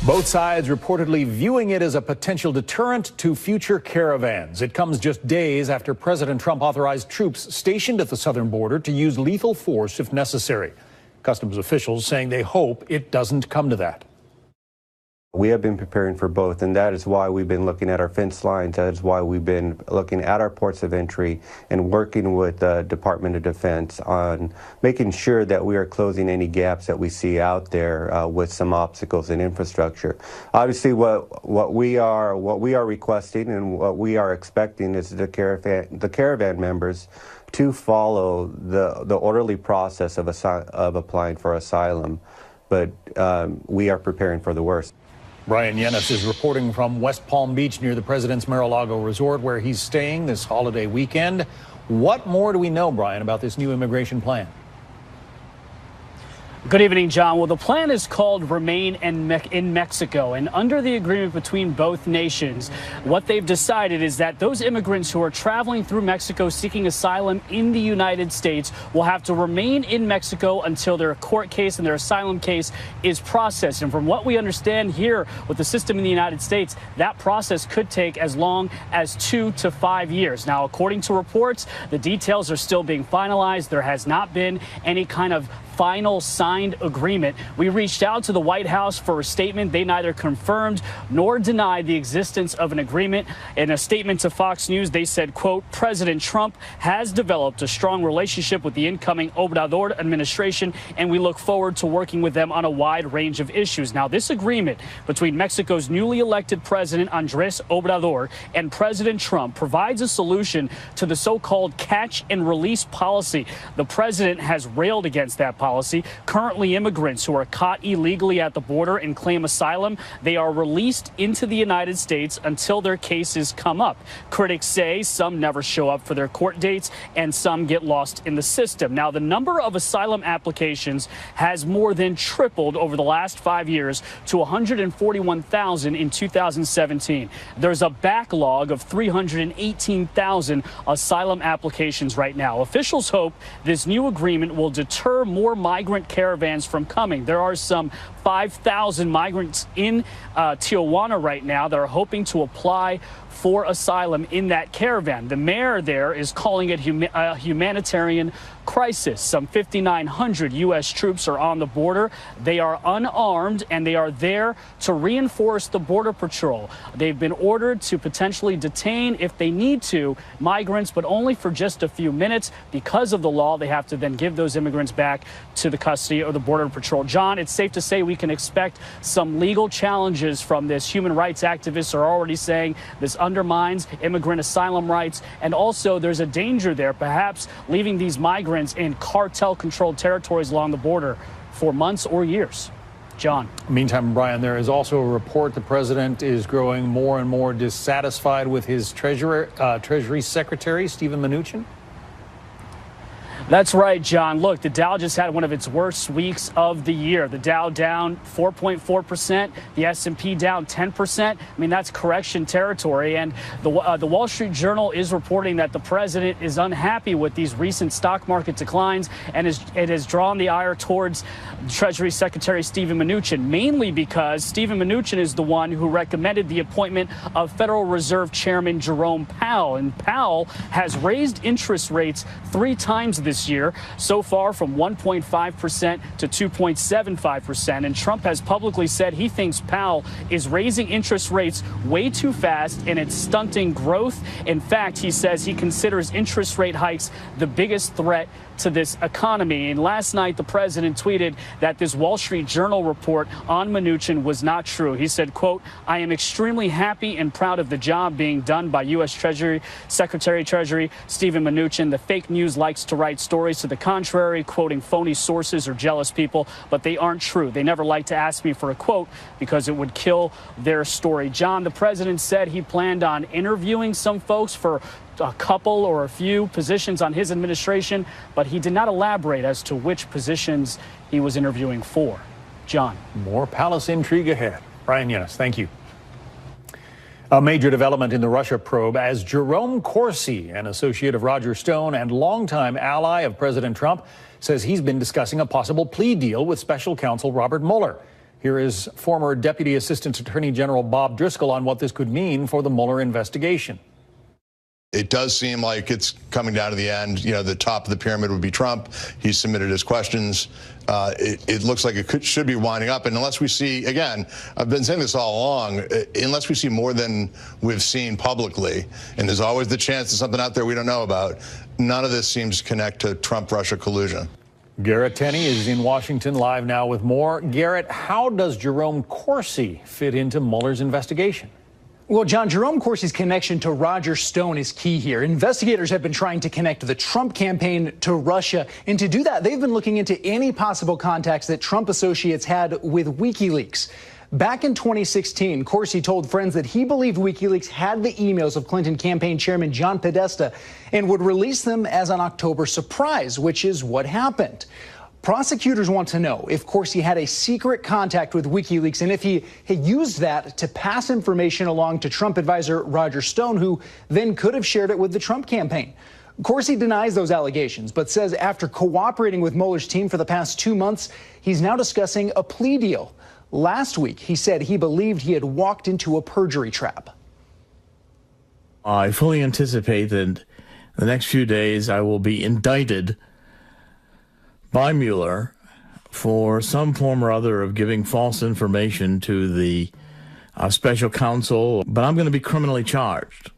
Both sides reportedly viewing it as a potential deterrent to future caravans. It comes just days after President Trump authorized troops stationed at the southern border to use lethal force if necessary. Customs officials saying they hope it doesn't come to that. We have been preparing for both, and that is why we've been looking at our fence lines. That is why we've been looking at our ports of entry and working with the Department of Defense on making sure that we are closing any gaps that we see out there with some obstacles in infrastructure. Obviously, what we are requesting and what we are expecting is the caravan members to follow the orderly process of applying for asylum, but we are preparing for the worst. Brian Yennis is reporting from West Palm Beach near the president's Mar-a-Lago resort where he's staying this holiday weekend. What more do we know, Brian, about this new immigration plan? Good evening, John. Well, the plan is called Remain in Mexico, and under the agreement between both nations, what they've decided is that those immigrants who are traveling through Mexico seeking asylum in the United States will have to remain in Mexico until their court case and their asylum case is processed. And from what we understand here with the system in the United States, that process could take as long as 2 to 5 years. Now, according to reports, the details are still being finalized. There has not been any kind of final signed agreement. We reached out to the White House for a statement. They neither confirmed nor denied the existence of an agreement. In a statement to Fox News, they said, quote, President Trump has developed a strong relationship with the incoming Obrador administration, and we look forward to working with them on a wide range of issues. Now, this agreement between Mexico's newly elected president, Andrés Obrador, and President Trump provides a solution to the so-called catch and release policy. The president has railed against that policy. Currently, immigrants who are caught illegally at the border and claim asylum, they are released into the United States until their cases come up. Critics say some never show up for their court dates and some get lost in the system. Now, the number of asylum applications has more than tripled over the last 5 years to 141,000 in 2017. There's a backlog of 318,000 asylum applications right now. Officials hope this new agreement will deter more migrant caravans from coming. There are some 5,000 migrants in Tijuana right now that are hoping to apply for asylum in that caravan. The mayor there is calling it a humanitarian crisis. Some 5,900 U.S. troops are on the border. They are unarmed, and they are there to reinforce the Border Patrol. They've been ordered to potentially detain, if they need to, migrants, but only for just a few minutes. Because of the law, they have to then give those immigrants back to the custody of the Border Patrol. John, it's safe to say we can expect some legal challenges from this. Human rights activists are already saying this undermines immigrant asylum rights, and also there's a danger there, perhaps leaving these migrants in cartel-controlled territories along the border for months or years. John. Meantime, Brian, there is also a report the president is growing more and more dissatisfied with his Treasury Secretary, Steven Mnuchin. That's right, John. Look, the Dow just had one of its worst weeks of the year. The Dow down 4.4%, the S&P down 10%. I mean, that's correction territory. And the Wall Street Journal is reporting that the president is unhappy with these recent stock market declines, and it has drawn the ire towards Treasury Secretary Steven Mnuchin, mainly because Steven Mnuchin is the one who recommended the appointment of Federal Reserve Chairman Jerome Powell. And Powell has raised interest rates 3 times this year, so far from 1.5% to 2.75%. And Trump has publicly said he thinks Powell is raising interest rates way too fast and it's stunting growth. In fact, he says he considers interest rate hikes the biggest threat to this economy. And last night, the president tweeted that this Wall Street Journal report on Mnuchin was not true. He said, quote, I am extremely happy and proud of the job being done by U.S. Secretary Treasury Steven Mnuchin. The fake news likes to write stories to the contrary, quoting phony sources or jealous people, but they aren't true. They never like to ask me for a quote because it would kill their story. John, the president said he planned on interviewing some folks for a couple or a few positions on his administration, but he did not elaborate as to which positions he was interviewing for. John. More palace intrigue ahead. Brian Yennis, thank you. A major development in the Russia probe as Jerome Corsi, an associate of Roger Stone and longtime ally of President Trump, says he's been discussing a possible plea deal with special counsel Robert Mueller. Here is former Deputy Assistant Attorney General Bob Driscoll on what this could mean for the Mueller investigation. It does seem like it's coming down to the end. You know, the top of the pyramid would be Trump. He submitted his questions. It looks like it should be winding up. And unless we see, again, I've been saying this all along, unless we see more than we've seen publicly, and there's always the chance of something out there we don't know about, none of this seems to connect to Trump-Russia collusion. Garrett Tenney is in Washington live now with more. Garrett, how does Jerome Corsi fit into Mueller's investigation? Well, John, Jerome Corsi's connection to Roger Stone is key here. Investigators have been trying to connect the Trump campaign to Russia. And to do that, they've been looking into any possible contacts that Trump associates had with WikiLeaks. Back in 2016, Corsi told friends that he believed WikiLeaks had the emails of Clinton campaign chairman John Podesta and would release them as an October surprise, which is what happened. Prosecutors want to know if Corsi had a secret contact with WikiLeaks and if he had used that to pass information along to Trump advisor Roger Stone, who then could have shared it with the Trump campaign. Corsi denies those allegations, but says after cooperating with Mueller's team for the past 2 months, he's now discussing a plea deal. Last week, he said he believed he had walked into a perjury trap. I fully anticipate that the next few days I will be indicted by Mueller for some form or other of giving false information to the special counsel, but I'm going to be criminally charged.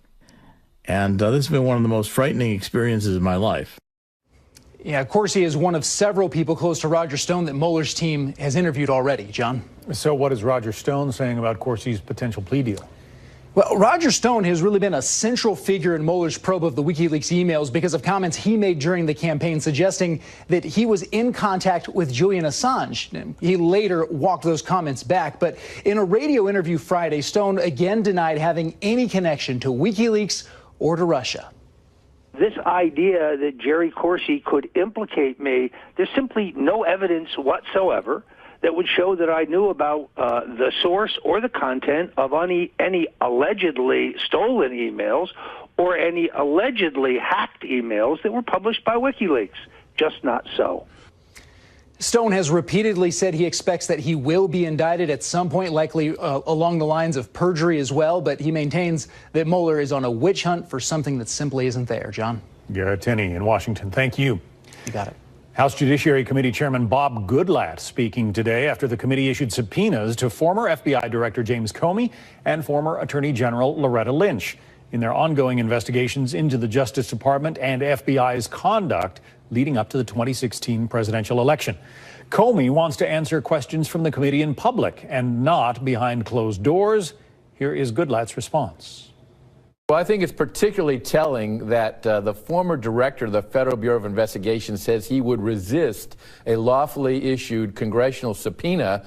And this has been one of the most frightening experiences of my life. Yeah, Corsi is one of several people close to Roger Stone that Mueller's team has interviewed already, John. So what is Roger Stone saying about Corsi's potential plea deal? Well, Roger Stone has really been a central figure in Mueller's probe of the WikiLeaks emails because of comments he made during the campaign suggesting that he was in contact with Julian Assange. He later walked those comments back, but in a radio interview Friday, Stone again denied having any connection to WikiLeaks or to Russia. This idea that Jerry Corsi could implicate me, there's simply no evidence whatsoever that would show that I knew about the source or the content of any allegedly stolen emails or any allegedly hacked emails that were published by WikiLeaks. Just not so. Stone has repeatedly said he expects that he will be indicted at some point, likely along the lines of perjury as well, but he maintains that Mueller is on a witch hunt for something that simply isn't there. John? Garrett Tenney in Washington. Thank you. You got it. House Judiciary Committee Chairman Bob Goodlatte speaking today after the committee issued subpoenas to former FBI Director James Comey and former Attorney General Loretta Lynch in their ongoing investigations into the Justice Department and FBI's conduct leading up to the 2016 presidential election. Comey wants to answer questions from the committee in public and not behind closed doors. Here is Goodlatte's response. Well, I think it's particularly telling that the former director of the Federal Bureau of Investigation says he would resist a lawfully issued congressional subpoena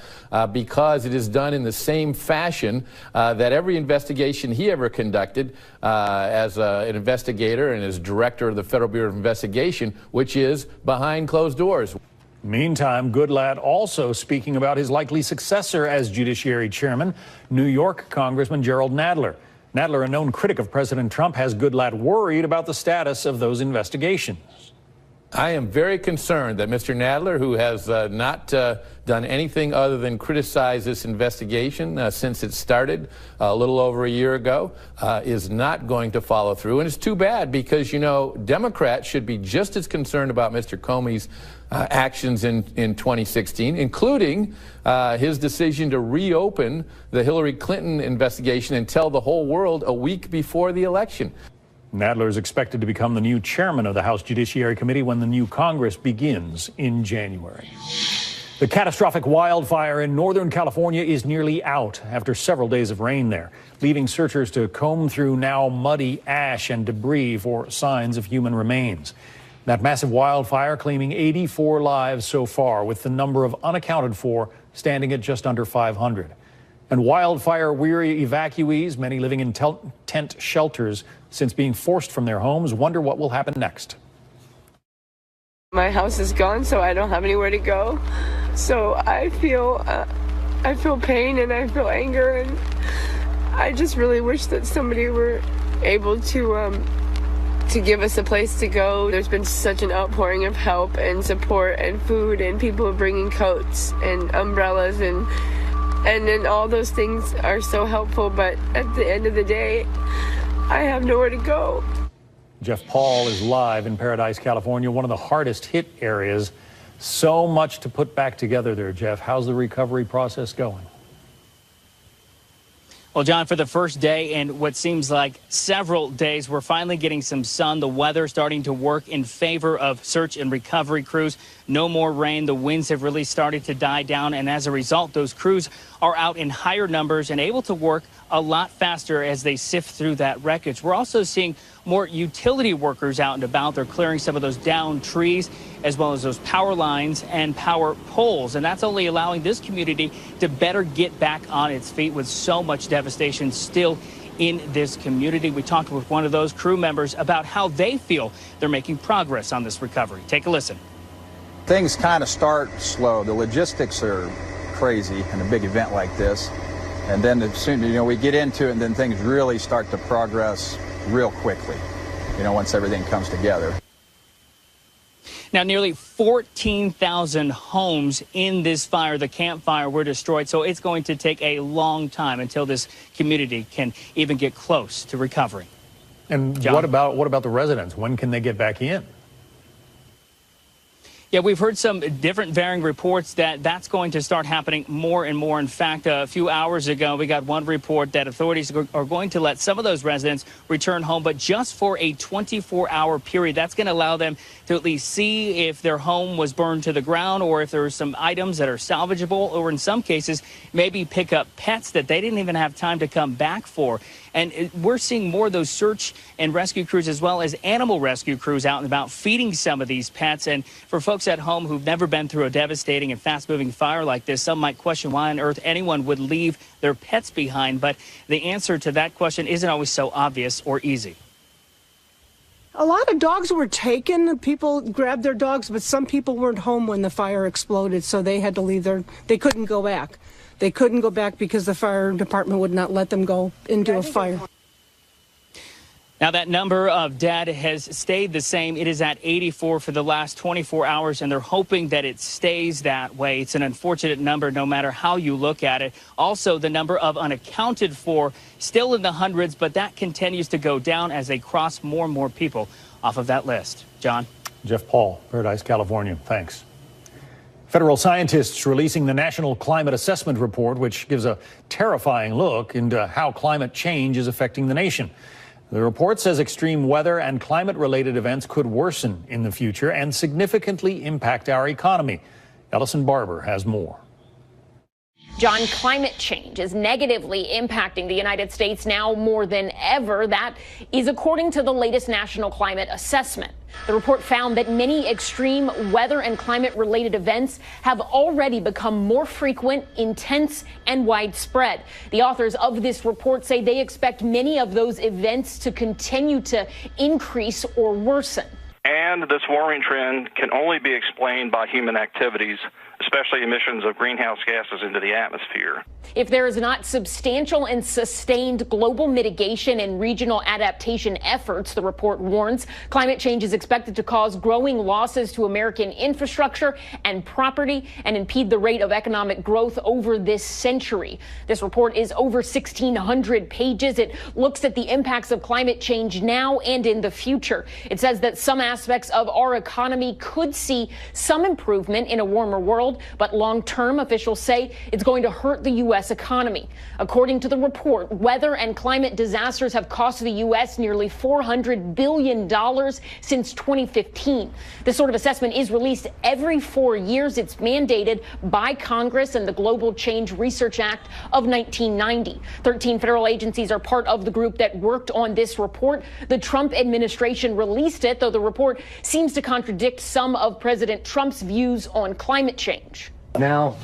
because it is done in the same fashion that every investigation he ever conducted as an investigator and as director of the Federal Bureau of Investigation, which is behind closed doors. Meantime, Goodlatte also speaking about his likely successor as Judiciary Chairman, New York Congressman Gerald Nadler. Nadler, a known critic of President Trump, has Goodlatte worried about the status of those investigations. I am very concerned that Mr. Nadler, who has not done anything other than criticize this investigation since it started a little over a year ago, is not going to follow through. And it's too bad because, you know, Democrats should be just as concerned about Mr. Comey's actions in 2016, including his decision to reopen the Hillary Clinton investigation and tell the whole world a week before the election. Nadler is expected to become the new chairman of the House Judiciary Committee when the new Congress begins in January. The catastrophic wildfire in Northern California is nearly out after several days of rain there, leaving searchers to comb through now muddy ash and debris for signs of human remains. That massive wildfire claiming 84 lives so far, with the number of unaccounted for standing at just under 500. And wildfire-weary evacuees, many living in tent shelters since being forced from their homes, wonder what will happen next. My house is gone, so I don't have anywhere to go. So I feel pain and I feel anger, and I just really wish that somebody were able to give us a place to go. There's been such an outpouring of help and support and food, and people are bringing coats and umbrellas, and And then all those things are so helpful, but at the end of the day, I have nowhere to go. Jeff Paul is live in Paradise, California, one of the hardest hit areas. So much to put back together there, Jeff. How's the recovery process going? Well, John, for the first day in what seems like several days, we're finally getting some sun. The weather starting to work in favor of search and recovery crews. No more rain. The winds have really started to die down. And as a result, those crews are out in higher numbers and able to work a lot faster as they sift through that wreckage. We're also seeing more utility workers out and about. They're clearing some of those downed trees as well as those power lines and power poles. And that's only allowing this community to better get back on its feet with so much devastation still in this community. We talked with one of those crew members about how they feel they're making progress on this recovery. Take a listen. Things kind of start slow. The logistics are crazy in a big event like this. And then as soon, we get into it, and then things really start to progress real quickly, once everything comes together. Now, nearly 14,000 homes in this fire, the Camp Fire, were destroyed. So it's going to take a long time until this community can even get close to recovery. And John? what about the residents? When can they get back in? Yeah, we've heard some different varying reports that that's going to start happening more and more. In fact, a few hours ago, we got one report that authorities are going to let some of those residents return home, but just for a 24-hour period. That's going to allow them to at least see if their home was burned to the ground or if there are some items that are salvageable, or in some cases, maybe pick up pets that they didn't even have time to come back for. And we're seeing more of those search and rescue crews as well as animal rescue crews out and about feeding some of these pets. And for folks at home who've never been through a devastating and fast-moving fire like this, some might question why on earth anyone would leave their pets behind. But the answer to that question isn't always so obvious or easy. A lot of dogs were taken. People grabbed their dogs, but some people weren't home when the fire exploded, so they had to leave they couldn't go back. They couldn't go back because the fire department would not let them go into a fire. Now, that number of dead has stayed the same. It is at 84 for the last 24 hours, and they're hoping that it stays that way. It's an unfortunate number no matter how you look at it. Also, the number of unaccounted for still in the hundreds, but that continues to go down as they cross more and more people off of that list. John? Jeff Paul, Paradise, California. Thanks. Federal scientists releasing the National Climate Assessment Report, which gives a terrifying look into how climate change is affecting the nation. The report says extreme weather and climate-related events could worsen in the future and significantly impact our economy. Ellison Barber has more. John, climate change is negatively impacting the United States now more than ever. That is according to the latest National Climate Assessment. The report found that many extreme weather and climate-related events have already become more frequent, intense, and widespread. The authors of this report say they expect many of those events to continue to increase or worsen. And this warming trend can only be explained by human activities, especially emissions of greenhouse gases into the atmosphere. If there is not substantial and sustained global mitigation and regional adaptation efforts, the report warns, climate change is expected to cause growing losses to American infrastructure and property and impede the rate of economic growth over this century. This report is over 1,600 pages. It looks at the impacts of climate change now and in the future. It says that some aspects of our economy could see some improvement in a warmer world, but long-term, officials say it's going to hurt the U.S. economy. According to the report, weather and climate disasters have cost the U.S. nearly $400 billion since 2015. This sort of assessment is released every 4 years. It's mandated by Congress and the Global Change Research Act of 1990. 13 federal agencies are part of the group that worked on this report. The Trump administration released it, though the report seems to contradict some of President Trump's views on climate change. Now,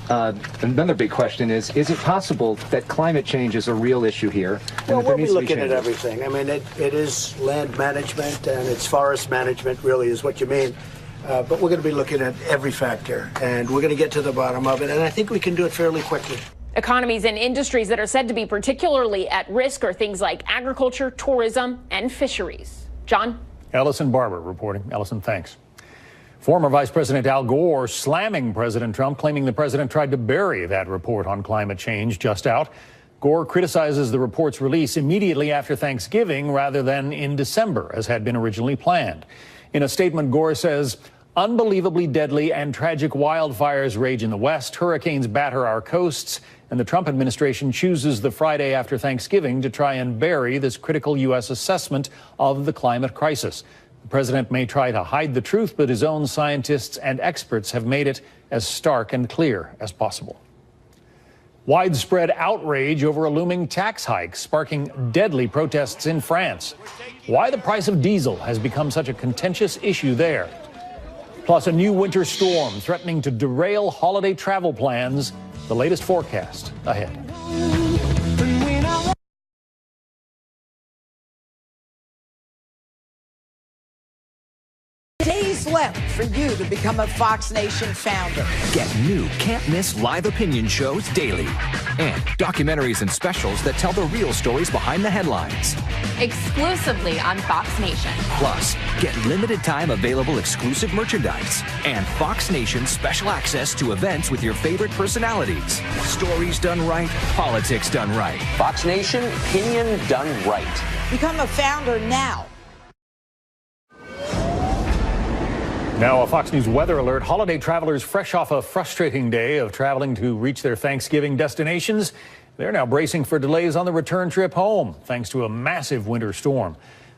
another big question is it possible that climate change is a real issue here? Well, we'll be looking at everything. I mean, it is land management and it's forest management, really, is what you mean. But we're going to be looking at every factor, and we're going to get to the bottom of it, and I think we can do it fairly quickly. Economies and industries that are said to be particularly at risk are things like agriculture, tourism, and fisheries. John? Ellison Barber reporting. Ellison, thanks. Former Vice President Al Gore slamming President Trump, claiming the president tried to bury that report on climate change just out. Gore criticizes the report's release immediately after Thanksgiving rather than in December, as had been originally planned. In a statement, Gore says, "Unbelievably deadly and tragic wildfires rage in the West. Hurricanes batter our coasts. And the Trump administration chooses the Friday after Thanksgiving to try and bury this critical U.S. assessment of the climate crisis. The president may try to hide the truth, but his own scientists and experts have made it as stark and clear as possible." Widespread outrage over a looming tax hike, sparking deadly protests in France. Why the price of diesel has become such a contentious issue there. Plus, a new winter storm threatening to derail holiday travel plans. The latest forecast ahead. Days left for you to become a Fox Nation founder. Get new can't-miss live opinion shows daily and documentaries and specials that tell the real stories behind the headlines. Exclusively on Fox Nation. Plus, get limited-time available exclusive merchandise and Fox Nation special access to events with your favorite personalities. Stories done right, politics done right. Fox Nation, opinion done right. Become a founder now. Now, a Fox News weather alert. Holiday travelers fresh off a frustrating day of traveling to reach their Thanksgiving destinations. They're now bracing for delays on the return trip home, thanks to a massive winter storm.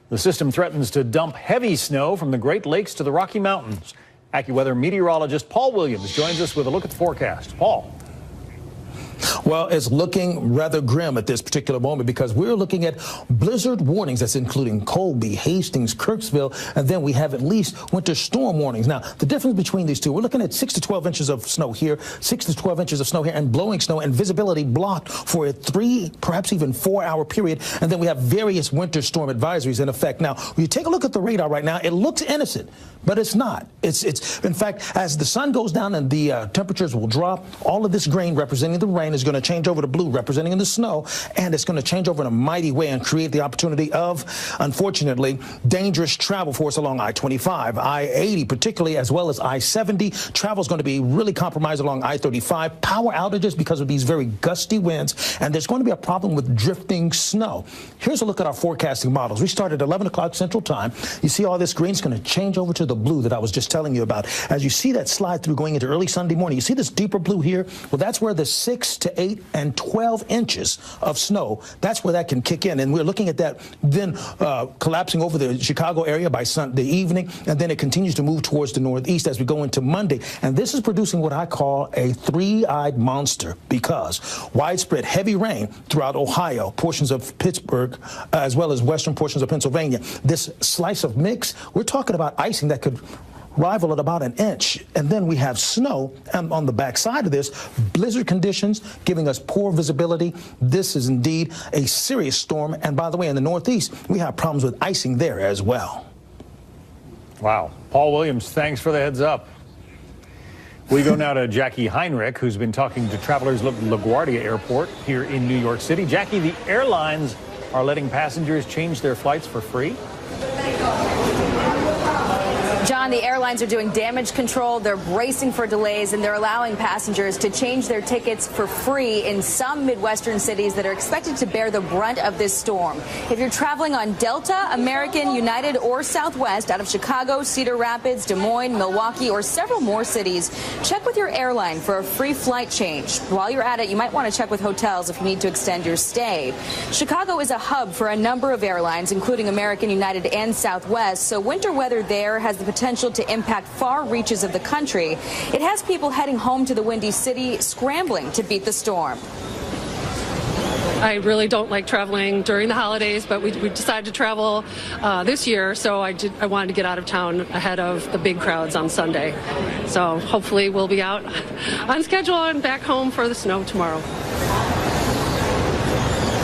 The system threatens to dump heavy snow from the Great Lakes to the Rocky Mountains. AccuWeather meteorologist Paul Williams joins us with a look at the forecast. Paul. Well, it's looking rather grim at this particular moment because we're looking at blizzard warnings. That's including Colby, Hastings, Kirksville, and then we have at least winter storm warnings. Now, the difference between these two, we're looking at 6 to 12 inches of snow here, 6 to 12 inches of snow here, and blowing snow and visibility blocked for a 3, perhaps even 4-hour period. And then we have various winter storm advisories in effect. Now, when you take a look at the radar right now, it looks innocent, but it's not. It's in fact, as the sun goes down and the temperatures will drop, all of this green representing the rain is going to change over to blue representing the snow, and it's going to change over in a mighty way and create the opportunity of, unfortunately, dangerous travel for us along I-25, I-80 particularly, as well as I-70. Travel is going to be really compromised along I-35. Power outages because of these very gusty winds, and there's going to be a problem with drifting snow. Here's a look at our forecasting models. We start at 11 o'clock Central Time. You see all this green is going to change over to the blue that I was just telling you about. As you see that slide through going into early Sunday morning, you see this deeper blue here? Well, that's where the 6 to 8 and 12 inches of snow, that's where that can kick in. And we're looking at that then collapsing over the Chicago area by Sunday evening, and then it continues to move towards the northeast as we go into Monday. And this is producing what I call a three-eyed monster because widespread heavy rain throughout Ohio, portions of Pittsburgh, as well as western portions of Pennsylvania. This slice of mix, we're talking about icing that could rival at about an inch. And then we have snow, and on the backside of this, blizzard conditions giving us poor visibility. This is indeed a serious storm. And by the way, in the Northeast, we have problems with icing there as well. Wow. Paul Williams, thanks for the heads up. We go now to Jackie Heinrich, who's been talking to travelers at LaGuardia Airport here in New York City. Jackie, the airlines are letting passengers change their flights for free? John, the airlines are doing damage control. They're bracing for delays, and they're allowing passengers to change their tickets for free in some Midwestern cities that are expected to bear the brunt of this storm. If you're traveling on Delta, American, United, or Southwest out of Chicago, Cedar Rapids, Des Moines, Milwaukee, or several more cities, check with your airline for a free flight change. While you're at it, you might want to check with hotels if you need to extend your stay. Chicago is a hub for a number of airlines, including American, United, and Southwest, so winter weather there has the potential to impact far reaches of the country. It has people heading home to the Windy City scrambling to beat the storm. I really don't like traveling during the holidays, but we decided to travel this year, so I wanted to get out of town ahead of the big crowds on Sunday. So hopefully we'll be out on schedule and back home for the snow tomorrow.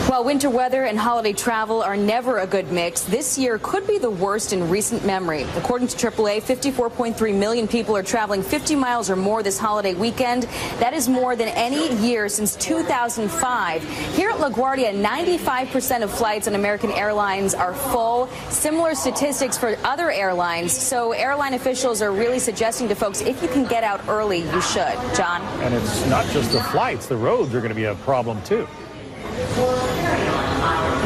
While winter weather and holiday travel are never a good mix, this year could be the worst in recent memory. According to AAA, 54.3 million people are traveling 50 miles or more this holiday weekend. That is more than any year since 2005. Here at LaGuardia, 95% of flights on American Airlines are full. Similar statistics for other airlines. So airline officials are really suggesting to folks, if you can get out early, you should. John? And it's not just the flights. The roads are going to be a problem, too.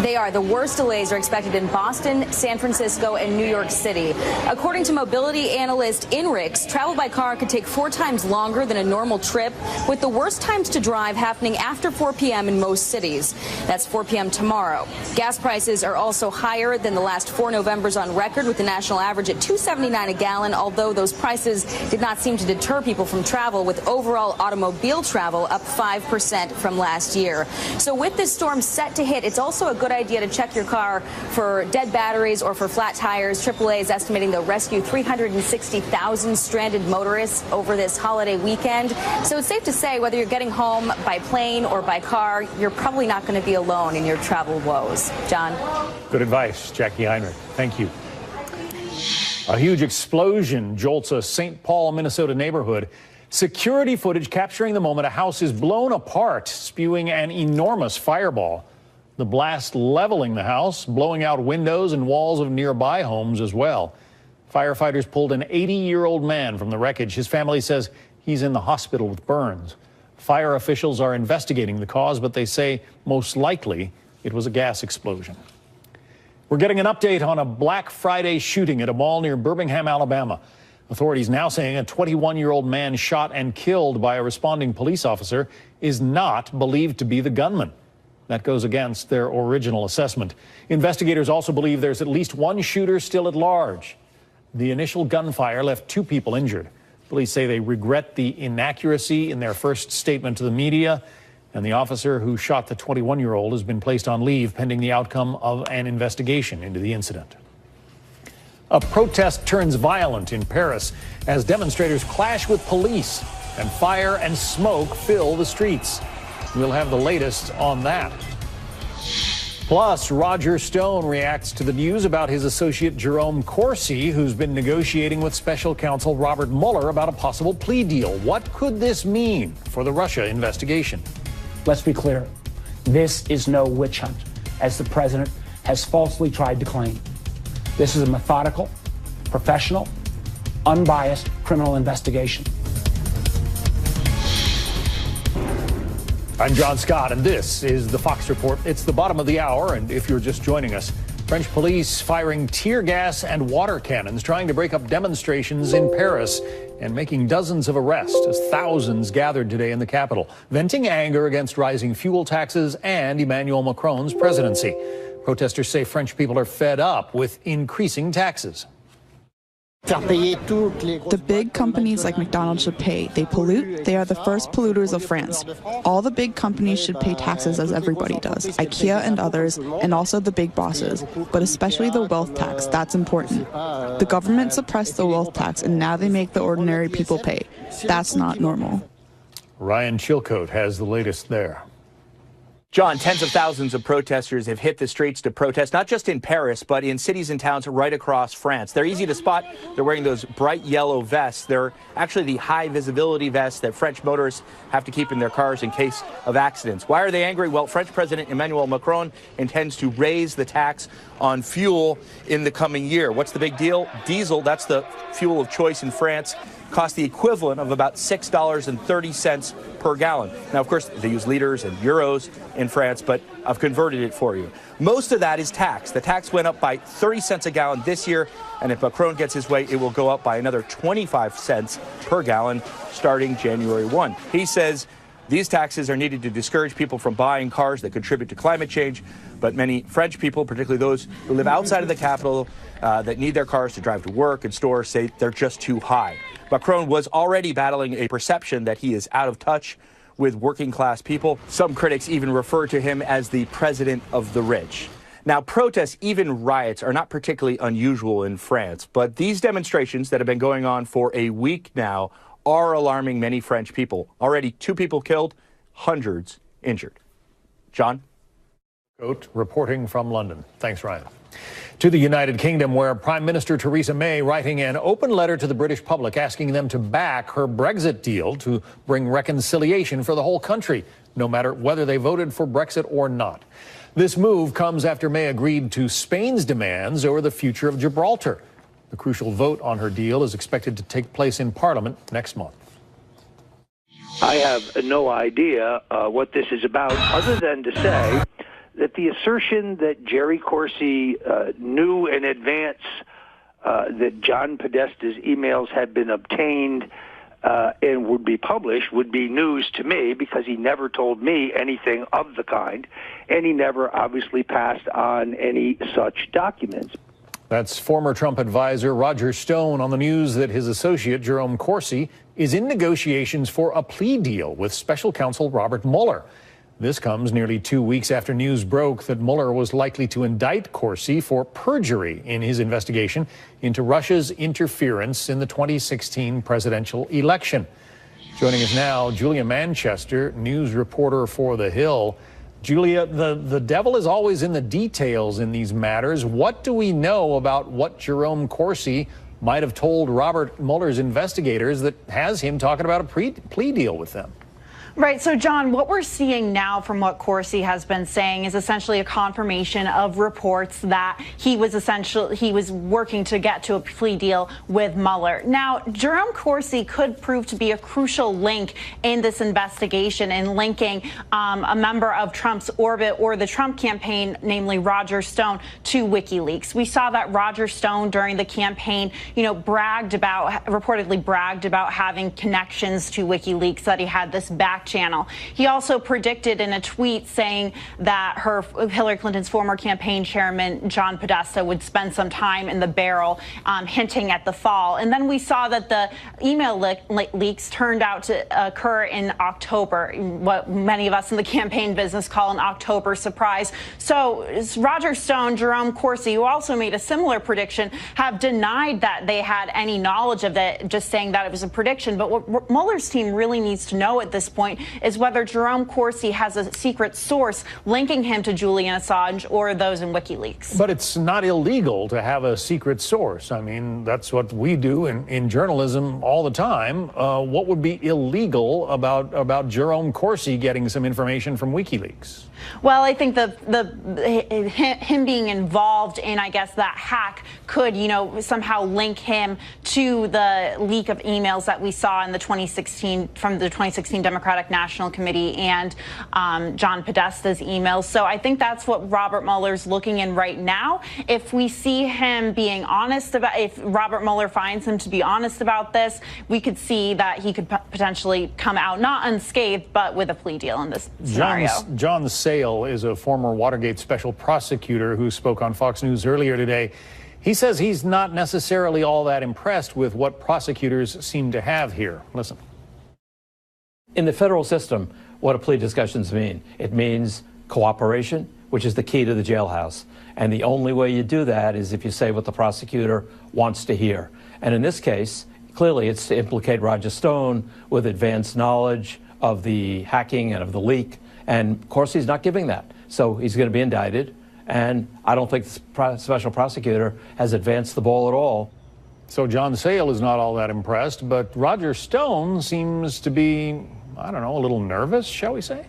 They are. The worst delays are expected in Boston, San Francisco, and New York City. According to mobility analyst Inrix, travel by car could take 4 times longer than a normal trip, with the worst times to drive happening after 4 p.m. in most cities. That's 4 p.m. tomorrow. Gas prices are also higher than the last 4 Novembers on record, with the national average at $2.79 a gallon, although those prices did not seem to deter people from travel, with overall automobile travel up 5% from last year. So with this storm set to hit, it's also a good idea to check your car for dead batteries or for flat tires. AAA is estimating they'll rescue 360,000 stranded motorists over this holiday weekend. So it's safe to say, whether you're getting home by plane or by car, you're probably not going to be alone in your travel woes. John? Good advice, Jackie Heinrich. Thank you. A huge explosion jolts a St. Paul, Minnesota neighborhood. Security footage capturing the moment a house is blown apart, spewing an enormous fireball. The blast leveling the house, blowing out windows and walls of nearby homes as well. Firefighters pulled an 80-year-old man from the wreckage. His family says he's in the hospital with burns. Fire officials are investigating the cause, but they say most likely it was a gas explosion. We're getting an update on a Black Friday shooting at a mall near Birmingham, Alabama. Authorities now saying a 21-year-old man shot and killed by a responding police officer is not believed to be the gunman. That goes against their original assessment. Investigators also believe there's at least one shooter still at large. The initial gunfire left 2 people injured. Police say they regret the inaccuracy in their first statement to the media, and the officer who shot the 21-year-old has been placed on leave pending the outcome of an investigation into the incident. A protest turns violent in Paris as demonstrators clash with police and fire and smoke fill the streets. We'll have the latest on that. Plus, Roger Stone reacts to the news about his associate Jerome Corsi, who's been negotiating with special counsel Robert Mueller about a possible plea deal. What could this mean for the Russia investigation? Let's be clear. This is no witch hunt, as the president has falsely tried to claim. This is a methodical, professional, unbiased criminal investigation. I'm John Scott, and this is the Fox Report. It's the bottom of the hour, and if you're just joining us, French police firing tear gas and water cannons trying to break up demonstrations in Paris and making dozens of arrests as thousands gathered today in the capital, venting anger against rising fuel taxes and Emmanuel Macron's presidency. Protesters say French people are fed up with increasing taxes. The big companies like McDonald's should pay. They pollute. They are the first polluters of France. All the big companies should pay taxes as everybody does. IKEA and others, and also the big bosses, but especially the wealth tax. That's important. The government suppressed the wealth tax, and now they make the ordinary people pay. That's not normal. Ryan Chilcote has the latest there. John, tens of thousands of protesters have hit the streets to protest, not just in Paris, but in cities and towns right across France. They're easy to spot. They're wearing those bright yellow vests. They're actually the high visibility vests that French motorists have to keep in their cars in case of accidents. Why are they angry? Well, French President Emmanuel Macron intends to raise the tax on fuel in the coming year. What's the big deal? Diesel, that's the fuel of choice in France, cost the equivalent of about $6.30 per gallon. Now, of course, they use liters and euros in France, but I've converted it for you. Most of that is tax. The tax went up by 30 cents a gallon this year, and if Macron gets his way, it will go up by another 25 cents per gallon starting January 1. He says these taxes are needed to discourage people from buying cars that contribute to climate change, but many French people, particularly those who live outside of the capital, that need their cars to drive to work and stores, say they're just too high. Macron was already battling a perception that he is out of touch with working class people. Some critics even refer to him as the president of the rich. Now, protests, even riots, are not particularly unusual in France, but these demonstrations that have been going on for a week now are alarming many French people. Already 2 people killed, hundreds injured. John? Reporting from London. Thanks, Ryan. To the United Kingdom, where Prime Minister Theresa May writing an open letter to the British public asking them to back her Brexit deal to bring reconciliation for the whole country, no matter whether they voted for Brexit or not. This move comes after May agreed to Spain's demands over the future of Gibraltar. The crucial vote on her deal is expected to take place in Parliament next month. I have no idea what this is about, other than to say that the assertion that Jerry Corsi knew in advance that John Podesta's emails had been obtained and would be published would be news to me, because he never told me anything of the kind, and he never obviously passed on any such documents. That's former Trump advisor Roger Stone on the news that his associate Jerome Corsi is in negotiations for a plea deal with special counsel Robert Mueller. This comes nearly 2 weeks after news broke that Mueller was likely to indict Corsi for perjury in his investigation into Russia's interference in the 2016 presidential election. Joining us now, Julia Manchester, news reporter for The Hill. Julia, the devil is always in the details in these matters. What do we know about what Jerome Corsi might have told Robert Mueller's investigators that has him talking about a plea deal with them? Right. So, John, what we're seeing now from what Corsi has been saying is essentially a confirmation of reports that he was working to get to a plea deal with Mueller. Now, Jerome Corsi could prove to be a crucial link in this investigation in linking a member of Trump's orbit or the Trump campaign, namely Roger Stone, to WikiLeaks. We saw that Roger Stone during the campaign, reportedly bragged about having connections to WikiLeaks, that he had this back channel. He also predicted in a tweet saying that Hillary Clinton's former campaign chairman, John Podesta, would spend some time in the barrel, hinting at the fall. And then we saw that the email leaks turned out to occur in October, what many of us in the campaign business call an October surprise. So Roger Stone, Jerome Corsi, who also made a similar prediction, have denied that they had any knowledge of it, just saying that it was a prediction. But what Mueller's team really needs to know at this point is whether Jerome Corsi has a secret source linking him to Julian Assange or those in WikiLeaks. But it's not illegal to have a secret source. I mean, that's what we do in journalism all the time. What would be illegal about Jerome Corsi getting some information from WikiLeaks? Well, I think him being involved in, I guess, that hack could, somehow link him to the leak of emails that we saw in the 2016 Democratic National Committee and John Podesta's emails. So I think that's what Robert Mueller's looking in right now. If we see him being honest if Robert Mueller finds him to be honest about this, we could see that he could potentially come out not unscathed, but with a plea deal in this scenario. John Sale is a former Watergate special prosecutor who spoke on Fox News earlier today. He says he's not necessarily all that impressed with what prosecutors seem to have here. Listen. In the federal system, what do plea discussions mean? It means cooperation, which is the key to the jailhouse. And the only way you do that is if you say what the prosecutor wants to hear. And in this case, clearly it's to implicate Roger Stone with advanced knowledge of the hacking and of the leak. And of course, he's not giving that. So he's going to be indicted. And I don't think the special prosecutor has advanced the ball at all. So John Sale is not all that impressed, but Roger Stone seems to be, I don't know, a little nervous, shall we say?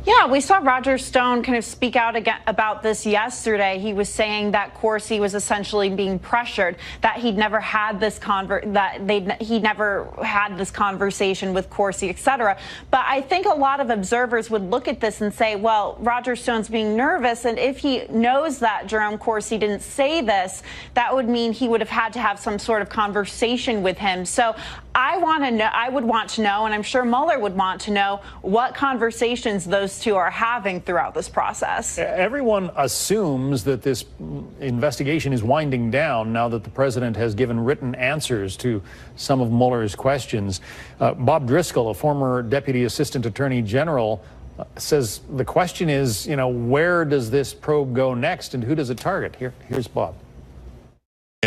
Yeah, we saw Roger Stone kind of speak out again about this yesterday. He was saying that Corsi was essentially being pressured, that he'd never had this he never had this conversation with Corsi, etc. But I think a lot of observers would look at this and say, well, Roger Stone's being nervous, and if he knows that Jerome Corsi didn't say this, that would mean he would have had to have some sort of conversation with him. So I would want to know, and I'm sure Mueller would want to know, what conversations those two are having throughout this process. Everyone assumes that this investigation is winding down now that the president has given written answers to some of Mueller's questions. Bob Driscoll, a former deputy assistant attorney general, says the question is, where does this probe go next and who does it target? Here's Bob.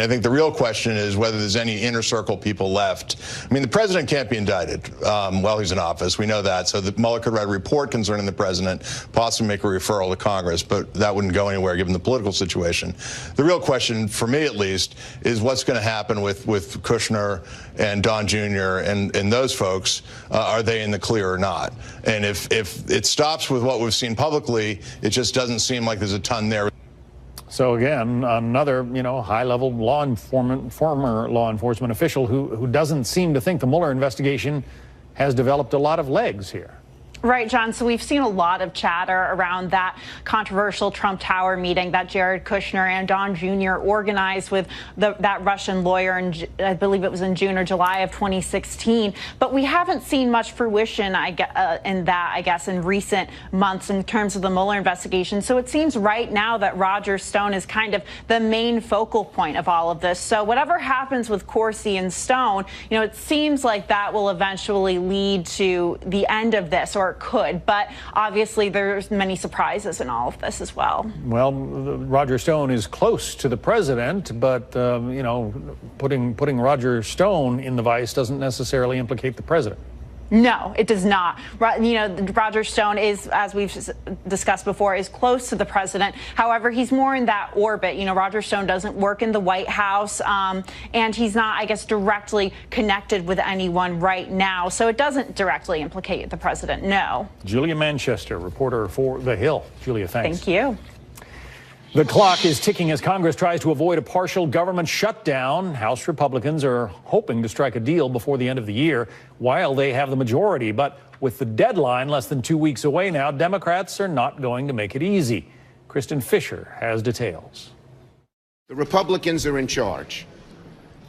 I think the real question is whether there's any inner circle people left. I mean, the president can't be indicted while he's in office. We know that. So the Mueller could write a report concerning the president, possibly make a referral to Congress, but that wouldn't go anywhere given the political situation. The real question, for me at least, is what's going to happen with Kushner and Don Jr. and those folks. Are they in the clear or not? And if it stops with what we've seen publicly, it just doesn't seem like there's a ton there. So again, another, high-level former law enforcement official who doesn't seem to think the Mueller investigation has developed a lot of legs here. Right, John. So we've seen a lot of chatter around that controversial Trump Tower meeting that Jared Kushner and Don Jr. organized with that Russian lawyer, and I believe it was in June or July of 2016. But we haven't seen much fruition in that, I guess, in recent months in terms of the Mueller investigation. So it seems right now that Roger Stone is kind of the main focal point of all of this. So whatever happens with Corsi and Stone, it seems like that will eventually lead to the end of this, or it could, but obviously there's many surprises in all of this as well. Well, Roger Stone is close to the president, but putting Roger Stone in the vice doesn't necessarily implicate the president. No, it does not. Roger Stone is, as we've discussed before, is close to the president. However, he's more in that orbit. Roger Stone doesn't work in the White House, and he's not, I guess, directly connected with anyone right now. So it doesn't directly implicate the president, no. Julia Manchester, reporter for The Hill. Julia, thanks. Thank you. The clock is ticking as Congress tries to avoid a partial government shutdown. House Republicans are hoping to strike a deal before the end of the year while they have the majority. But with the deadline less than 2 weeks away now, Democrats are not going to make it easy. Kristen Fisher has details. The Republicans are in charge.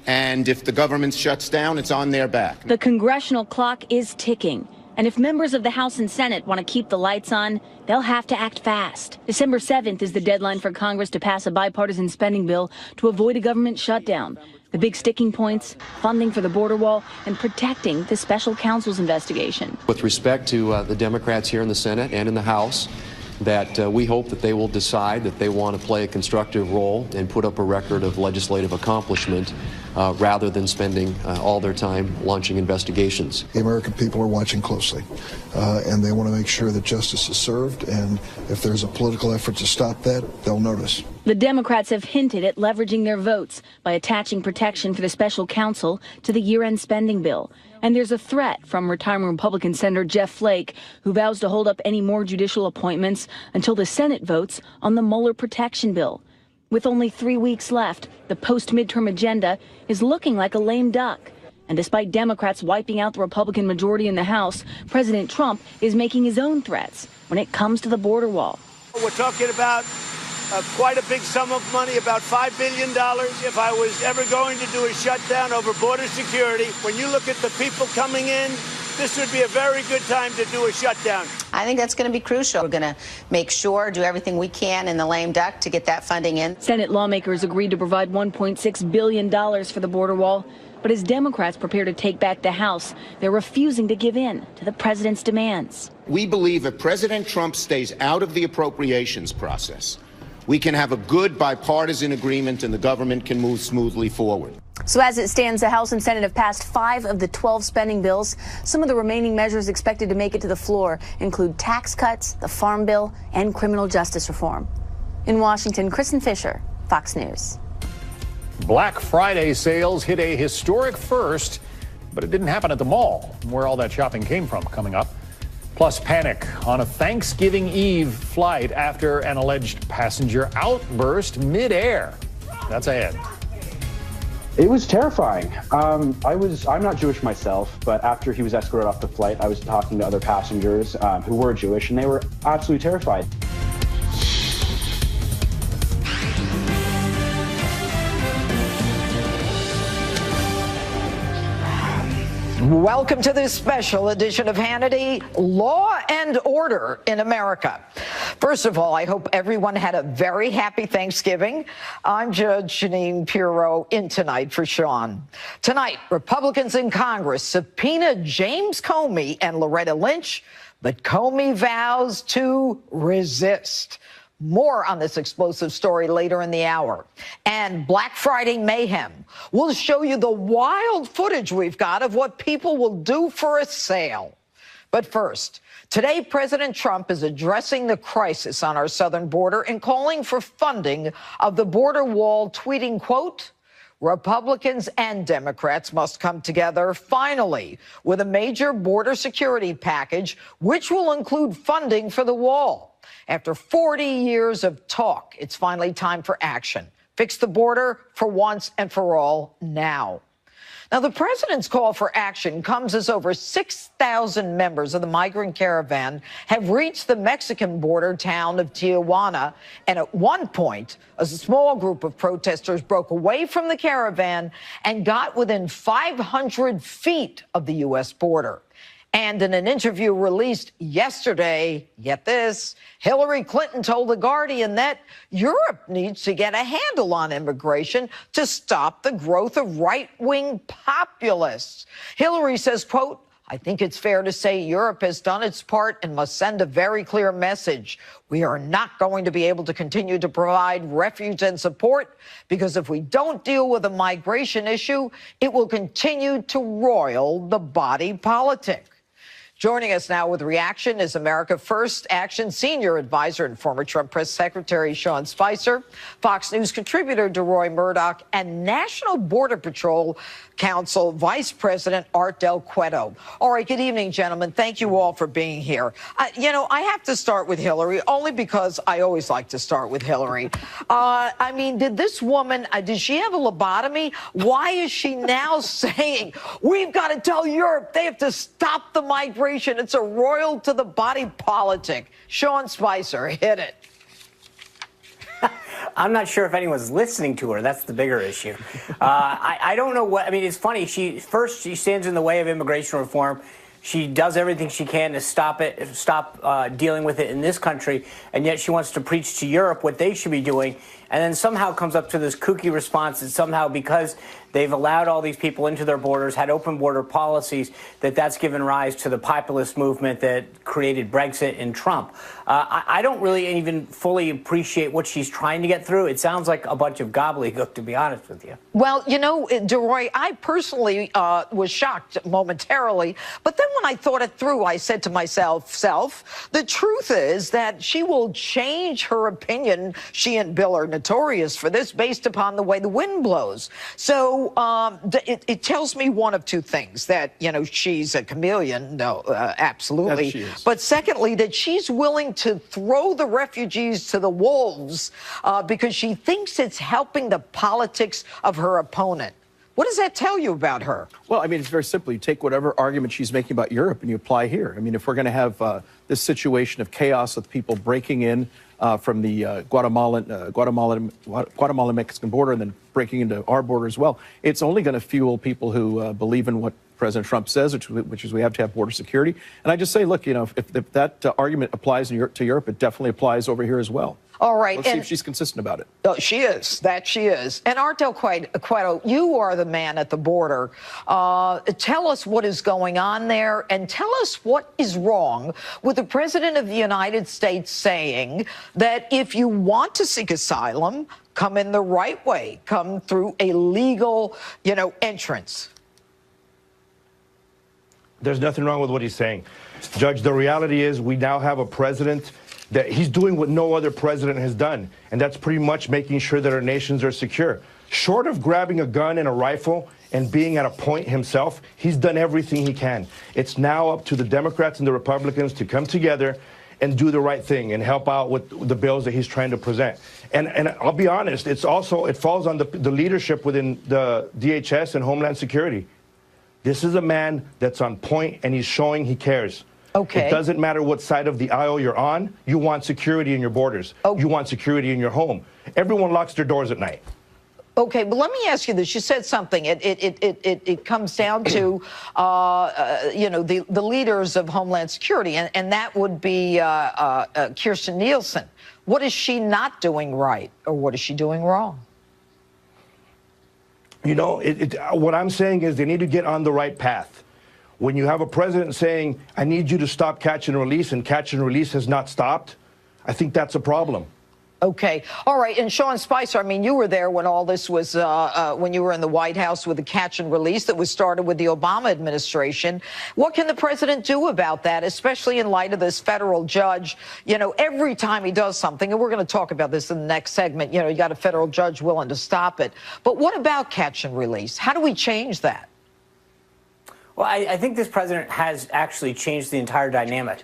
And if the government shuts down, it's on their back. The congressional clock is ticking. And if members of the House and Senate want to keep the lights on, they'll have to act fast. December 7th is the deadline for Congress to pass a bipartisan spending bill to avoid a government shutdown. The big sticking points, funding for the border wall and protecting the special counsel's investigation. With respect to the Democrats here in the Senate and in the House, that we hope that they will decide that they want to play a constructive role and put up a record of legislative accomplishment rather than spending all their time launching investigations. The American people are watching closely, and they want to make sure that justice is served, and if there's a political effort to stop that, they'll notice. The Democrats have hinted at leveraging their votes by attaching protection for the special counsel to the year-end spending bill. And there's a threat from retiring Republican Senator Jeff Flake, who vows to hold up any more judicial appointments until the Senate votes on the Mueller protection bill. With only 3 weeks left, the post-midterm agenda is looking like a lame duck. And despite Democrats wiping out the Republican majority in the House, President Trump is making his own threats when it comes to the border wall. We're talking about quite a big sum of money, about $5 billion. If I was ever going to do a shutdown over border security, when you look at the people coming in, this would be a very good time to do a shutdown. I think that's going to be crucial. We're going to make sure, do everything we can in the lame duck to get that funding in. Senate lawmakers agreed to provide $1.6 billion for the border wall. But as Democrats prepare to take back the House, they're refusing to give in to the president's demands. We believe if President Trump stays out of the appropriations process, we can have a good bipartisan agreement and the government can move smoothly forward. So as it stands, the House and Senate have passed 5 of the 12 spending bills. Some of the remaining measures expected to make it to the floor include tax cuts, the Farm Bill, and criminal justice reform. In Washington, Kristen Fisher, Fox News. Black Friday sales hit a historic first, but it didn't happen at the mall, where all that shopping came from, coming up. Plus panic on a Thanksgiving Eve flight after an alleged passenger outburst midair. That's ahead. It was terrifying. I'm not Jewish myself, but after he was escorted off the flight, I was talking to other passengers who were Jewish, and they were absolutely terrified. Welcome to this special edition of Hannity, Law and Order in America. First of all, I hope everyone had a very happy Thanksgiving. I'm Judge Jeanine Pirro in tonight for Sean. Tonight, Republicans in Congress subpoena James Comey and Loretta Lynch, but Comey vows to resist. More on this explosive story later in the hour. And Black Friday mayhem. We'll show you the wild footage we've got of what people will do for a sale. But first, today President Trump is addressing the crisis on our southern border and calling for funding of the border wall, tweeting, quote, Republicans and Democrats must come together finally with a major border security package, which will include funding for the wall. After 40 years of talk, it's finally time for action. Fix the border for once and for all now. Now, the president's call for action comes as over 6,000 members of the migrant caravan have reached the Mexican border town of Tijuana. And at one point, a small group of protesters broke away from the caravan and got within 500 feet of the U.S. border. And in an interview released yesterday, get this, Hillary Clinton told The Guardian that Europe needs to get a handle on immigration to stop the growth of right-wing populists. Hillary says, quote, I think it's fair to say Europe has done its part and must send a very clear message. We are not going to be able to continue to provide refuge and support because if we don't deal with the migration issue, it will continue to roil the body politic. Joining us now with reaction is America First Action senior advisor and former Trump press secretary Sean Spicer, Fox News contributor DeRoy Murdoch, and National Border Patrol Council Vice President Art Del Cueto. All right, good evening, gentlemen. Thank you all for being here. You know, I have to start with Hillary, only because I always like to start with Hillary. I mean, did this woman, did she have a lobotomy? Why is she now saying, we've got to tell Europe they have to stop the migration? It's a royal to the body politic. Sean Spicer, hit it. I'm not sure if anyone's listening to her. That's the bigger issue. I don't know what, I mean, it's funny. She stands in the way of immigration reform. She does everything she can to stop dealing with it in this country, and yet she wants to preach to Europe what they should be doing, and then somehow comes up to this kooky response that somehow because they've allowed all these people into their borders, had open border policies, that's given rise to the populist movement that created Brexit and Trump. I don't really even fully appreciate what she's trying to get through. It sounds like a bunch of gobbledygook, to be honest with you. Well, you know, DeRoy, I personally was shocked momentarily, but then when I thought it through, I said to myself, the truth is that she will change her opinion. She and Bill are notorious for this based upon the way the wind blows. So it tells me one of two things, that, you know, she's a chameleon. No, absolutely. Yes, she is. But secondly, that she's willing to throw the refugees to the wolves because she thinks it's helping the politics of her opponent. What does that tell you about her? Well, I mean, it's very simple. You take whatever argument she's making about Europe and you apply here. I mean, if we're going to have this situation of chaos with people breaking in from the Guatemalan-Mexican border and then breaking into our border as well, it's only going to fuel people who believe in what President Trump says, which is we have to have border security. And I just say, look, you know, if that argument applies to Europe, it definitely applies over here as well. All right. Let's see if she's consistent about it. Oh, she is. That she is. And Art Del Cueto, you are the man at the border. Tell us what is going on there and tell us what is wrong with the President of the United States saying that if you want to seek asylum, come in the right way, come through a legal, you know, entrance. There's nothing wrong with what he's saying. Judge, the reality is we now have a president that he's doing what no other president has done, and that's pretty much making sure that our nations are secure. Short of grabbing a gun and a rifle and being at a point himself, he's done everything he can. It's now up to the Democrats and the Republicans to come together and do the right thing and help out with the bills that he's trying to present. And I'll be honest, it falls on the leadership within the DHS and Homeland Security. This is a man that's on point, and he's showing he cares. Okay. It doesn't matter what side of the aisle you're on. You want security in your borders. Oh. You want security in your home. Everyone locks their doors at night. Okay, but let me ask you this. You said something. It comes down to, you know, the leaders of Homeland Security, and that would be Kirstjen Nielsen. What is she not doing right, or what is she doing wrong? You know, what I'm saying is they need to get on the right path. When you have a president saying, I need you to stop catch and release, and catch and release has not stopped, I think that's a problem. Okay. All right. And Sean Spicer, I mean, you were there when all this was, when you were in the White House with the catch and release that was started with the Obama administration. What can the president do about that, especially in light of this federal judge? You know, every time he does something, and we're going to talk about this in the next segment, you know, you got a federal judge willing to stop it. But what about catch and release? How do we change that? Well, I think this president has actually changed the entire dynamic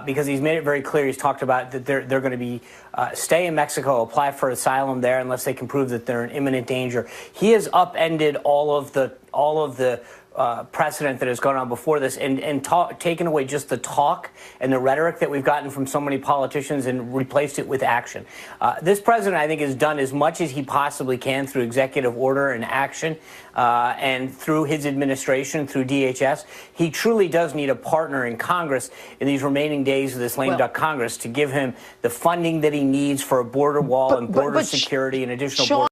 because he's made it very clear. He's talked about that they're going to be stay in Mexico, apply for asylum there unless they can prove that they're in imminent danger. He has upended all of the precedent that has gone on before this and taken away just the talk and the rhetoric that we've gotten from so many politicians and replaced it with action. This president, I think, has done as much as he possibly can through executive order and action and through his administration, through DHS. He truly does need a partner in Congress in these remaining days of this lame duck Congress to give him the funding that he needs for a border wall and border security and additional border